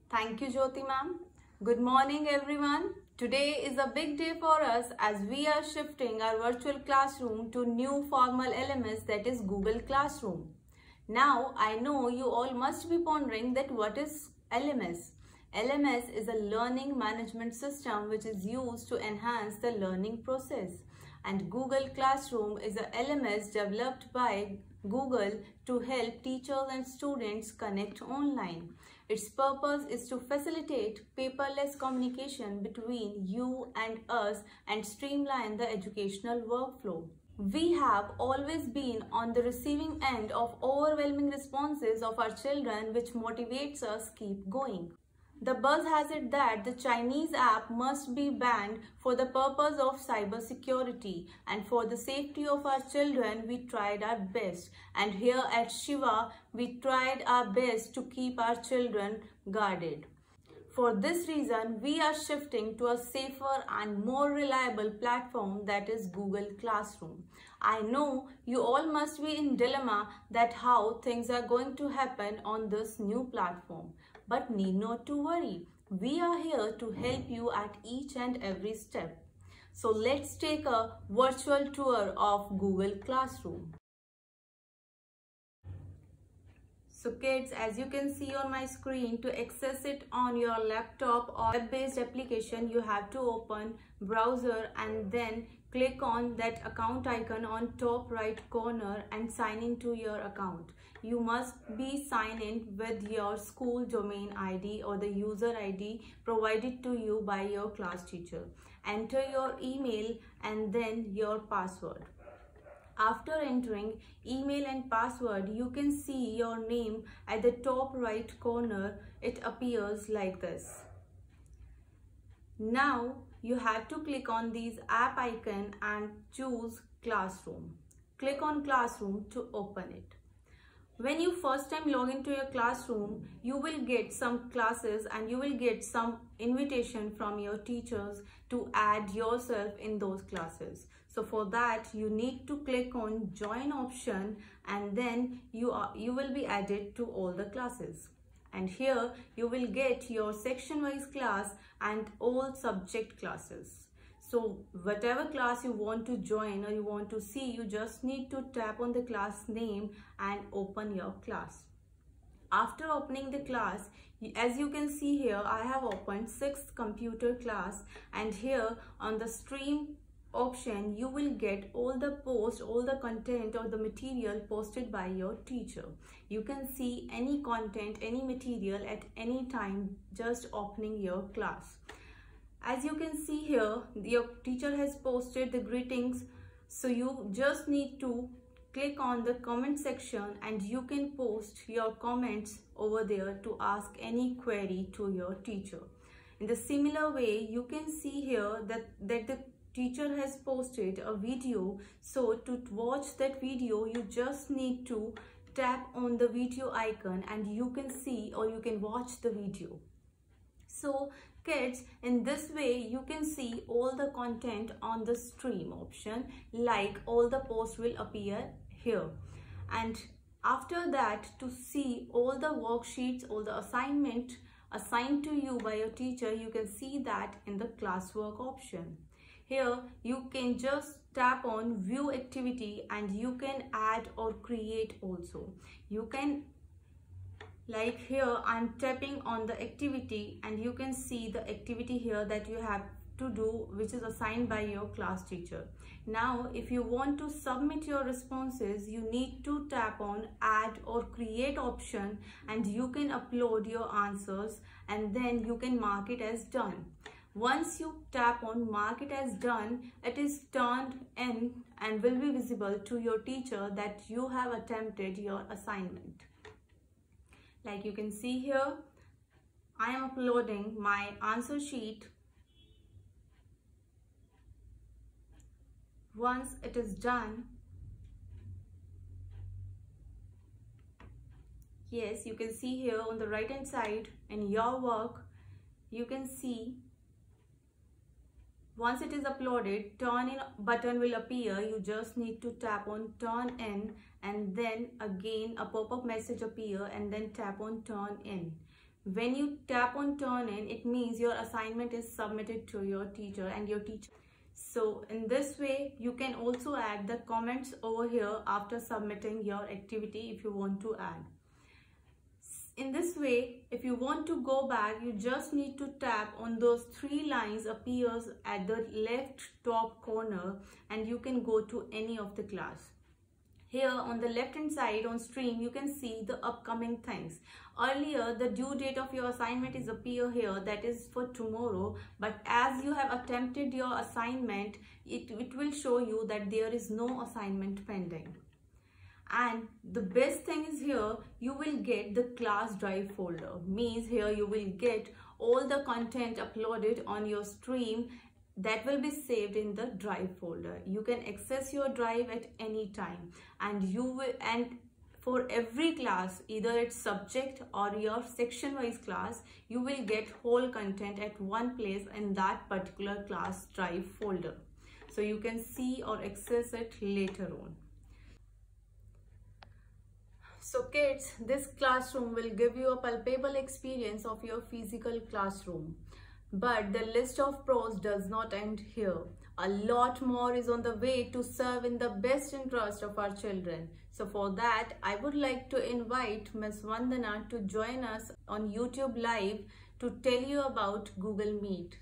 Thank you, Jyoti ma'am. Good morning, everyone. Today is a big day for us as we are shifting our virtual classroom to new formal LMS, that is Google Classroom. Now, I know you all must be pondering that what is LMS? LMS is a learning management system which is used to enhance the learning process. And Google Classroom is a LMS developed by Google to help teachers and students connect online. Its purpose is to facilitate paperless communication between you and us and streamline the educational workflow. We have always been on the receiving end of overwhelming responses of our children, which motivates us keep going. The buzz has it that the Chinese app must be banned for the purpose of cybersecurity, and for the safety of our children we tried our best, and here at Shiva we tried our best to keep our children guarded. For this reason, we are shifting to a safer and more reliable platform, that is Google Classroom. I know you all must be in dilemma that how things are going to happen on this new platform. But need not to worry. We are here to help you at each and every step. So let's take a virtual tour of Google Classroom. So kids, as you can see on my screen, to access it on your laptop or web-based application, you have to open browser and then click on that account icon on top right corner and sign into your account. You must be signed in with your school domain ID or the user ID provided to you by your class teacher. Enter your email and then your password. After entering email and password, you can see your name at the top right corner. It appears like this. Now you have to click on this app icon and choose Classroom. Click on Classroom to open it. When you first time log into your classroom, you will get some classes and you will get some invitation from your teachers to add yourself in those classes. So for that, you need to click on join option and then you will be added to all the classes. And here you will get your section wise class and all subject classes. So whatever class you want to join or you want to see, you just need to tap on the class name and open your class. After opening the class, as you can see here, I have opened 6th computer class, and here on the stream option, you will get all the posts, all the content or the material posted by your teacher. You can see any content, any material at any time just opening your class. As you can see here, your teacher has posted the greetings, so you just need to click on the comment section and you can post your comments over there to ask any query to your teacher. In the similar way, you can see here that the teacher has posted a video, so to watch that video you just need to tap on the video icon and you can see or you can watch the video. So kids, in this way you can see all the content on the stream option, like all the posts will appear here. And after that, to see all the worksheets, all the assignment assigned to you by your teacher, you can see that in the classwork option. Here you can just tap on view activity and you can add or create also. You can, like here I'm tapping on the activity and you can see the activity here that you have to do, which is assigned by your class teacher. Now if you want to submit your responses, you need to tap on add or create option and you can upload your answers and then you can mark it as done. Once you tap on mark it as done, it is turned in and will be visible to your teacher that you have attempted your assignment. Like you can see here, I am uploading my answer sheet. Once it is done, yes, you can see here on the right hand side in your work, you can see once it is uploaded, turn in button will appear. You just need to tap on turn in and then again a pop-up message appear and then tap on turn in. When you tap on turn in, it means your assignment is submitted to your teacher and your teacher. So in this way, you can also add the comments over here after submitting your activity if you want to add. In this way, if you want to go back, you just need to tap on those 3 lines appears at the left top corner and you can go to any of the class. Here on the left hand side on stream, you can see the upcoming things. Earlier, the due date of your assignment is appear here, that is for tomorrow. But as you have attempted your assignment, it will show you that there is no assignment pending. And the best thing is here, you will get the class drive folder. Means here you will get all the content uploaded on your stream that will be saved in the drive folder. You can access your drive at any time, and for every class, either it's subject or your section wise class, you will get whole content at one place in that particular class drive folder. So you can see or access it later on. So kids, this classroom will give you a palpable experience of your physical classroom. But the list of pros does not end here. A lot more is on the way to serve in the best interest of our children. So for that, I would like to invite Ms. Vandana to join us on YouTube Live to tell you about Google Meet.